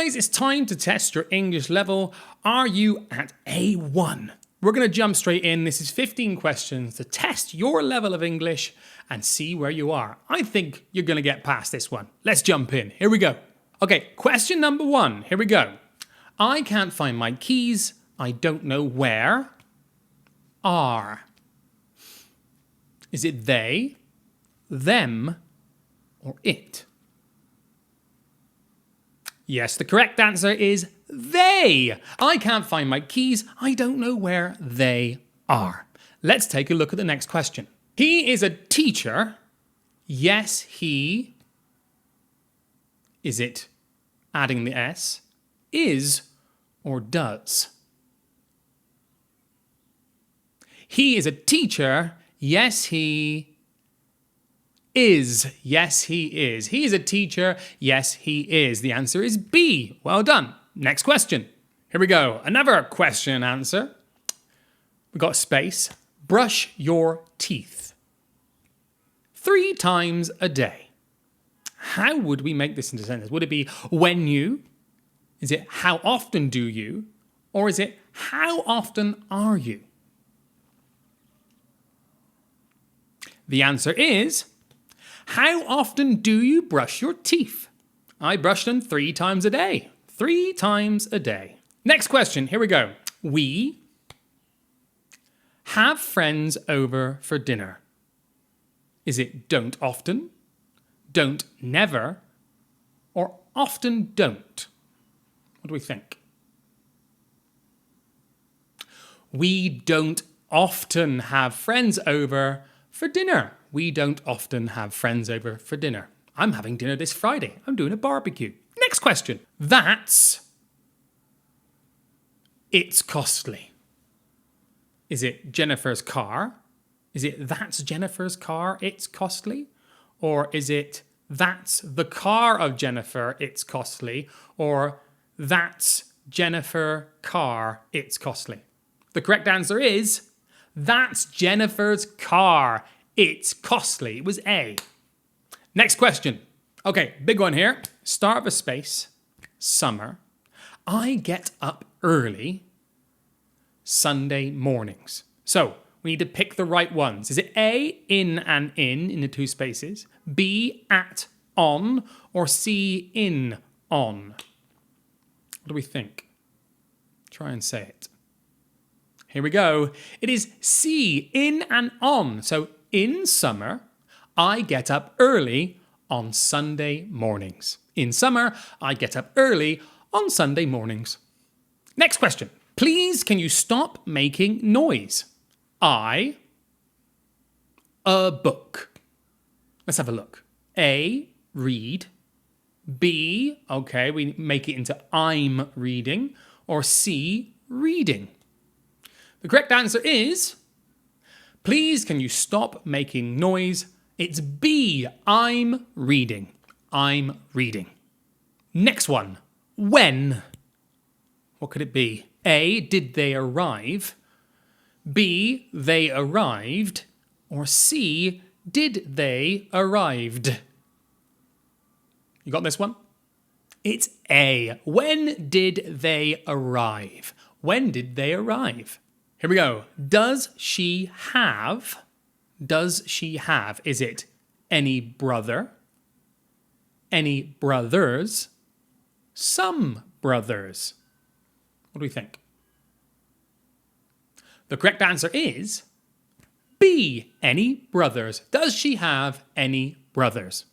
guys, it's time to test your English level. Are you at A1? We're going to jump straight in. This is 15 questions to test your level of English and see where you are. I think you're going to get past this one. Let's jump in. Here we go. Okay, question number 1. Here we go. I can't find my keys. I don't know where. Are. Is it they, them, or it? Yes, the correct answer is they. I can't find my keys. I don't know where they are. Let's take a look at the next question. He is a teacher. Yes, he. Is it adding the S? Is or does? He is a teacher. Yes, he is. Yes, he is. He is a teacher. Yes, he is. The answer is B. Well done. Next question. Here we go. Another question and answer. We've got space. Brush your teeth 3 times a day. How would we make this into a sentence? Would it be when you? Is it how often do you? Or is it how often are you? The answer is, how often do you brush your teeth? I brush them 3 times a day. 3 times a day. Next question, here we go. We have friends over for dinner. Is it don't often, don't never, or often don't? What do we think? We don't often have friends over for dinner. We don't often have friends over for dinner. I'm having dinner this Friday. I'm doing a barbecue. Next question. It's costly. Is it Jennifer's car? Is it that's Jennifer's car, it's costly? Or is it that's the car of Jennifer, it's costly? Or that's Jennifer car, it's costly? The correct answer is that's Jennifer's car. It's costly. It was A. Next question. Okay, big one here. Start of a space. Summer. I get up early Sunday mornings. So we need to pick the right ones. Is it A, in and in the 2 spaces? B, at, on? Or C, in, on? What do we think? Try and say it. Here we go. It is C, in and on. So in summer, I get up early on Sunday mornings. In summer, I get up early on Sunday mornings. Next question. Please, can you stop making noise? A book. Let's have a look. A, read. B, okay, we make it into I'm reading. Or C, reading. The correct answer is, please, can you stop making noise? It's B, I'm reading. I'm reading. Next one, when? What could it be? A, did they arrive? B, they arrived. Or C, did they arrived? You got this one? It's A. When did they arrive? When did they arrive? Here we go. Does she have? Does she have? Is it any brother? Any brothers? Some brothers? What do we think? The correct answer is B. Any brothers. Does she have any brothers?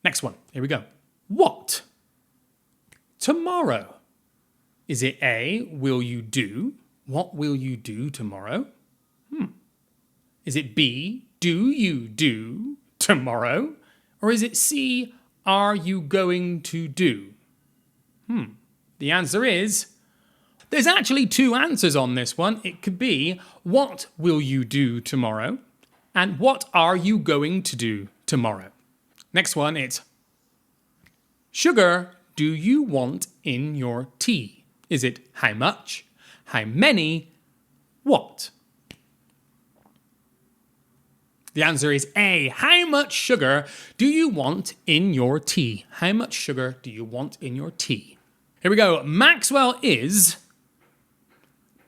Next one. Here we go. What? Tomorrow. Is it A, will you do? What will you do tomorrow? Is it B, do you do tomorrow? Or is it C, are you going to do? The answer is, there's actually 2 answers on this one. It could be, what will you do tomorrow? And what are you going to do tomorrow? Next one, it's, sugar do you want in your tea? Is it how much? How many? What? The answer is A. How much sugar do you want in your tea? How much sugar do you want in your tea? Here we go. Maxwell is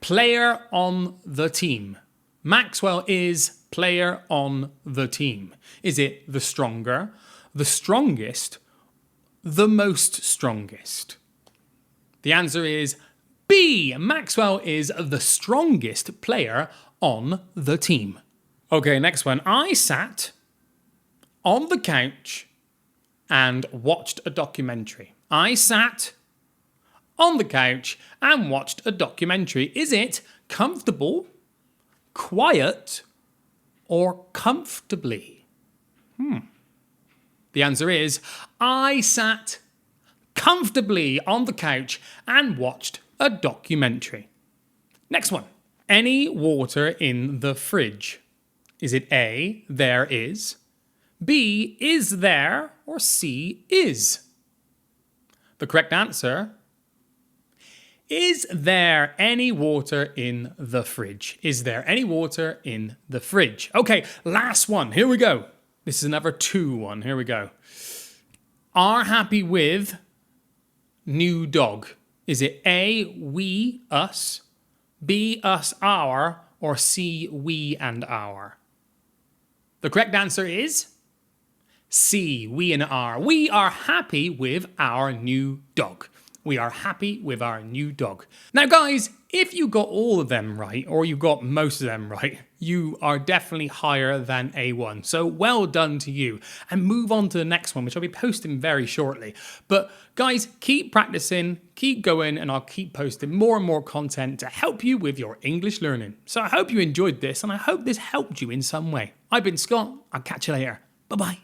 player on the team. Maxwell is player on the team. Is it the stronger, the strongest, the most strongest? The answer is B. Maxwell is the strongest player on the team. Okay, next one. I sat on the couch and watched a documentary. I sat on the couch and watched a documentary. Is it comfortable, quiet, or comfortably? The answer is I sat comfortably on the couch and watched a documentary. Next one. Any water in the fridge? Is it A, there is, B, is there, or C, is? The correct answer: is there any water in the fridge? Is there any water in the fridge? Okay, last one. Here we go. This is another 2-1. Here we go. Are happy with new dog. Is it A, we, us, B, us, our, or C, we and our? The correct answer is C, we and our. We are happy with our new dog. We are happy with our new dog. Now, guys, if you got all of them right, or you got most of them right, you are definitely higher than A1. So well done to you. And move on to the next one, which I'll be posting very shortly. But guys, keep practicing, keep going, and I'll keep posting more and more content to help you with your English learning. So I hope you enjoyed this, and I hope this helped you in some way. I've been Scott. I'll catch you later. Bye-bye.